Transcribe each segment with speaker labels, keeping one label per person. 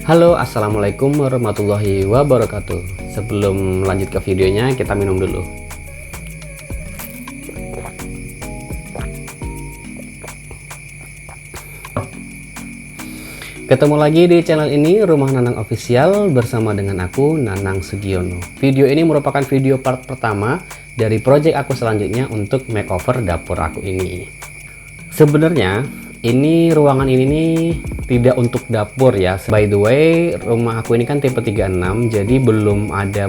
Speaker 1: Halo, assalamualaikum warahmatullahi wabarakatuh. Sebelum lanjut ke videonya, kita minum dulu. Ketemu lagi di channel ini, Rumah Nanang Official, bersama dengan aku, Nanang Sugiono. Video ini merupakan video part pertama dari project aku selanjutnya untuk makeover dapur aku ini. Sebenarnya ini ruangan ini nih tidak untuk dapur ya. By the way, rumah aku ini kan tipe 36, jadi belum ada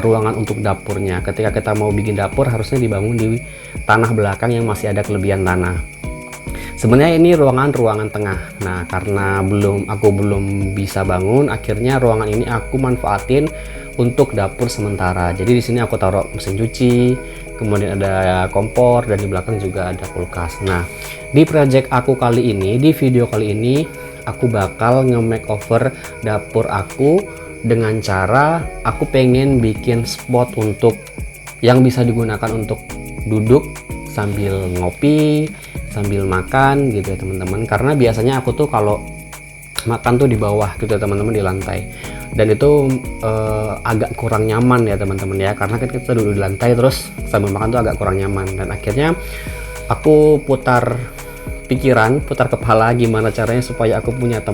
Speaker 1: ruangan untuk dapurnya. Ketika kita mau bikin dapur harusnya dibangun di tanah belakang yang masih ada kelebihan tanah. Sebenarnya ini ruangan tengah. Nah, karena aku belum bisa bangun, akhirnya ruangan ini aku manfaatin untuk dapur sementara. Jadi di sini aku taruh mesin cuci, kemudian ada kompor, dan di belakang juga ada kulkas. Nah, di project aku kali ini, di video kali ini, aku bakal nge-makeover dapur aku dengan cara aku pengen bikin spot untuk yang bisa digunakan untuk duduk sambil ngopi, sambil makan gitu ya teman-teman. Karena biasanya aku tuh kalau makan tuh di bawah gitu ya teman-teman, di lantai, dan itu agak kurang nyaman ya teman-teman ya, karena kan kita duduk di lantai terus sambil makan tuh agak kurang nyaman. Dan akhirnya aku putar kepala gimana caranya supaya aku punya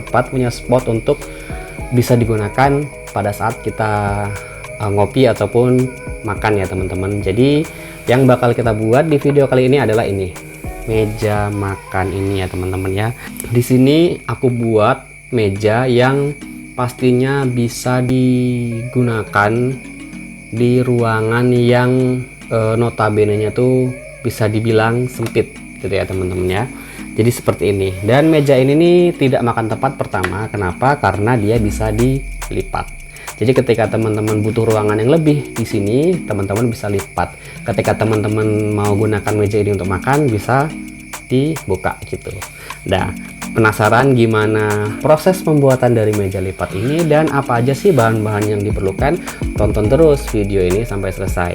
Speaker 1: spot untuk bisa digunakan pada saat kita ngopi ataupun makan ya teman-teman. Jadi yang bakal kita buat di video kali ini adalah ini, meja makan ini ya teman-teman ya. Di sini aku buat meja yang pastinya bisa digunakan di ruangan yang notabene-nya tuh bisa dibilang sempit gitu ya teman-teman ya. Jadi seperti ini. Dan meja ini nih tidak makan tempat pertama. Kenapa? Karena dia bisa dilipat. Jadi ketika teman-teman butuh ruangan yang lebih di sini, teman-teman bisa lipat. Ketika teman-teman mau gunakan meja ini untuk makan, bisa dibuka gitu. Nah, penasaran gimana proses pembuatan dari meja lipat ini dan apa aja sih bahan-bahan yang diperlukan? Tonton terus video ini sampai selesai.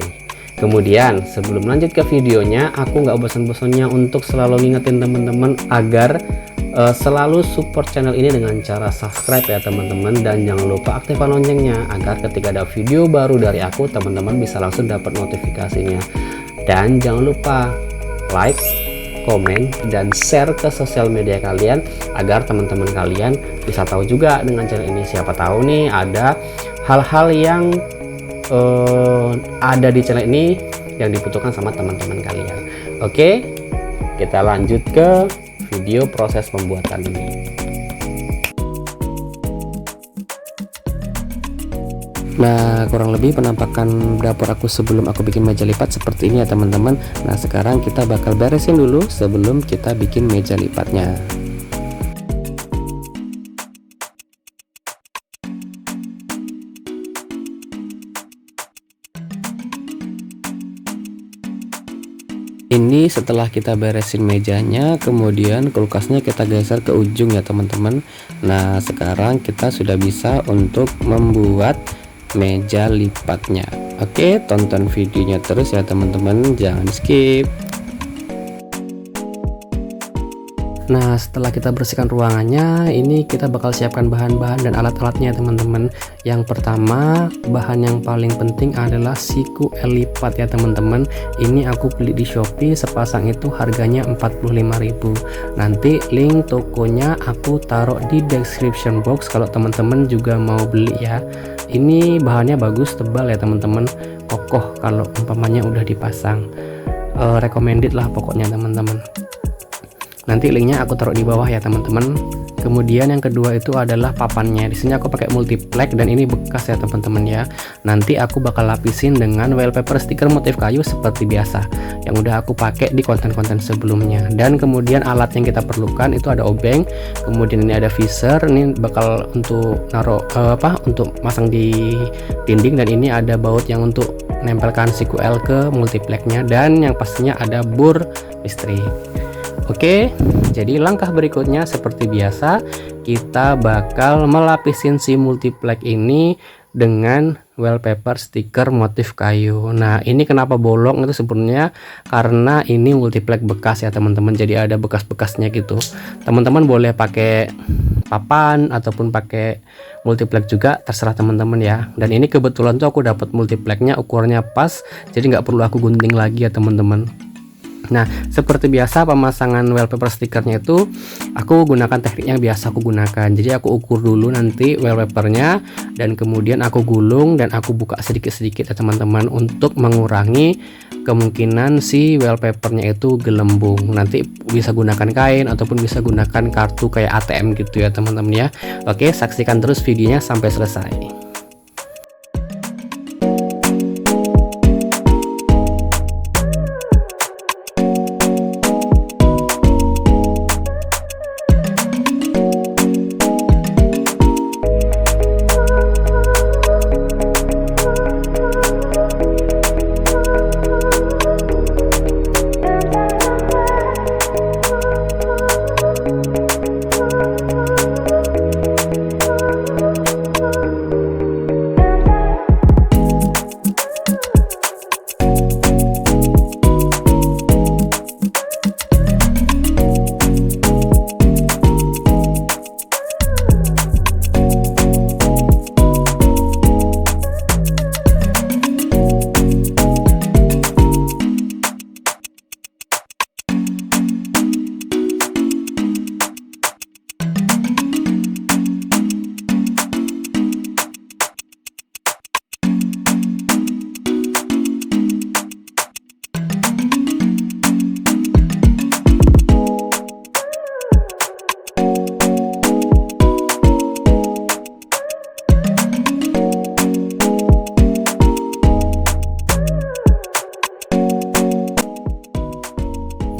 Speaker 1: Kemudian sebelum lanjut ke videonya, aku nggak bosan-bosannya untuk selalu ngingetin teman-teman agar selalu support channel ini dengan cara subscribe ya teman-teman, dan jangan lupa aktifkan loncengnya agar ketika ada video baru dari aku, teman-teman bisa langsung dapat notifikasinya. Dan jangan lupa like, komen, dan share ke sosial media kalian agar teman-teman kalian bisa tahu juga dengan channel ini. Siapa tahu nih ada hal-hal yang ada di channel ini yang dibutuhkan sama teman-teman kalian. Oke, kita lanjut ke video proses pembuatan ini. Nah, kurang lebih penampakan dapur aku sebelum aku bikin meja lipat seperti ini ya teman-teman. Nah, sekarang kita bakal beresin dulu sebelum kita bikin meja lipatnya. Ini setelah kita beresin mejanya, kemudian kulkasnya kita geser ke ujung ya teman-teman. Nah, sekarang kita sudah bisa untuk membuat meja lipatnya. Oke, tonton videonya terus ya teman-teman, jangan skip. Nah, setelah kita bersihkan ruangannya, ini kita bakal siapkan bahan-bahan dan alat-alatnya teman-teman. Yang pertama, bahan yang paling penting adalah siku lipat ya teman-teman. Ini aku beli di Shopee, sepasang itu harganya 45.000. Nanti link tokonya aku taruh di description box kalau teman-teman juga mau beli ya. Ini bahannya bagus, tebal ya teman-teman, kokoh kalau umpamanya udah dipasang. Recommended lah pokoknya teman-teman. Nanti linknya aku taruh di bawah ya teman-teman. Kemudian yang kedua itu adalah papannya. Di sini aku pakai multiplex dan ini bekas ya teman-teman ya. Nanti aku bakal lapisin dengan wallpaper stiker motif kayu seperti biasa yang udah aku pakai di konten-konten sebelumnya. Dan kemudian alat yang kita perlukan itu ada obeng, kemudian ini ada visor, ini bakal untuk naruh untuk masang di dinding, dan ini ada baut yang untuk nempelkan siku L ke multiplexnya, dan yang pastinya ada bur listrik. Oke, jadi langkah berikutnya seperti biasa, kita bakal melapisin si multiplex ini dengan wallpaper stiker motif kayu. Nah, ini kenapa bolong itu sebenarnya karena ini multiplex bekas ya teman-teman, jadi ada bekas-bekasnya gitu. Teman-teman boleh pakai papan ataupun pakai multiplex juga, terserah teman-teman ya. Dan ini kebetulan tuh aku dapat multiplexnya ukurannya pas, jadi nggak perlu aku gunting lagi ya teman-teman. Nah, seperti biasa pemasangan wallpaper stikernya itu aku gunakan teknik yang biasa aku gunakan. Jadi aku ukur dulu nanti wallpapernya, dan kemudian aku gulung dan aku buka sedikit-sedikit ya teman-teman, untuk mengurangi kemungkinan si wallpapernya itu gelembung. Nanti bisa gunakan kain ataupun bisa gunakan kartu kayak ATM gitu ya teman-teman ya. Oke, saksikan terus videonya sampai selesai.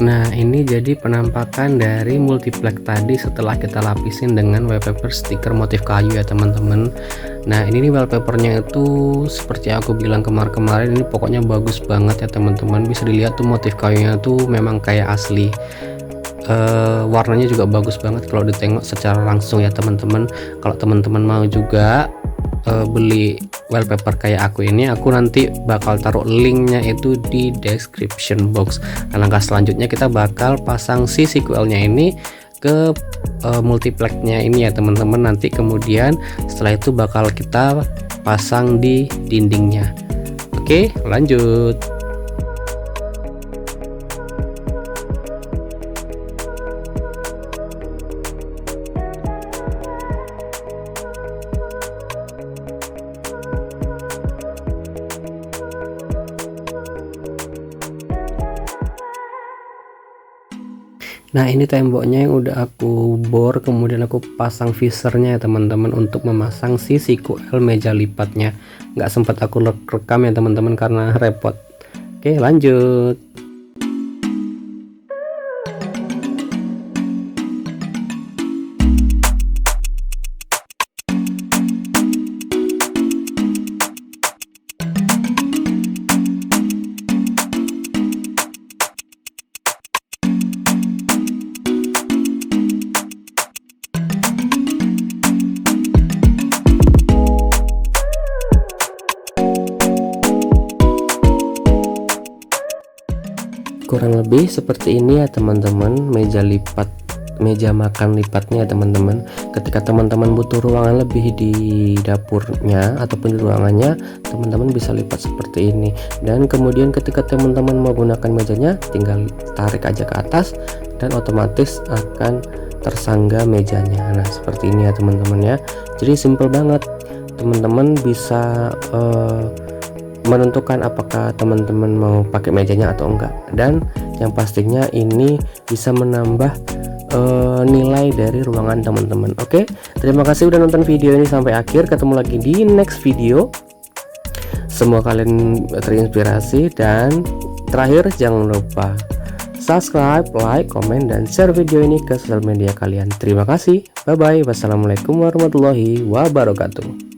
Speaker 1: Nah, ini jadi penampakan dari multiplex tadi setelah kita lapisin dengan wallpaper stiker motif kayu ya teman-teman. Nah, ini nih wallpapernya itu seperti aku bilang kemarin ini pokoknya bagus banget ya teman-teman. Bisa dilihat tuh motif kayunya tuh memang kayak asli. Warnanya juga bagus banget kalau ditengok secara langsung ya teman-teman. Kalau teman-teman mau juga beli wallpaper kayak aku ini, aku nanti bakal taruh linknya itu di description box. Nah, langkah selanjutnya kita bakal pasang si sequelnya ini ke multiplexnya ini ya teman-teman. Nanti kemudian setelah itu bakal kita pasang di dindingnya. Oke, lanjut. Nah, ini temboknya yang udah aku bor, kemudian aku pasang visornya ya teman-teman untuk memasang si sequel meja lipatnya. Nggak sempat aku rekam ya teman-teman karena repot. Oke, lanjut. Kurang lebih seperti ini ya teman-teman, meja makan lipatnya ya teman-teman. Ketika teman-teman butuh ruangan lebih di dapurnya ataupun di ruangannya, teman-teman bisa lipat seperti ini. Dan kemudian ketika teman-teman mau gunakan mejanya, tinggal tarik aja ke atas dan otomatis akan tersangga mejanya. Nah, seperti ini ya teman-teman ya. Jadi simple banget, teman-teman bisa menentukan apakah teman-teman mau pakai mejanya atau enggak. Dan yang pastinya ini bisa menambah nilai dari ruangan teman-teman. Oke, terima kasih udah nonton video ini sampai akhir. Ketemu lagi di next video. Semoga kalian terinspirasi, dan terakhir jangan lupa subscribe, like, komen, dan share video ini ke sosial media kalian. Terima kasih, bye bye, wassalamualaikum warahmatullahi wabarakatuh.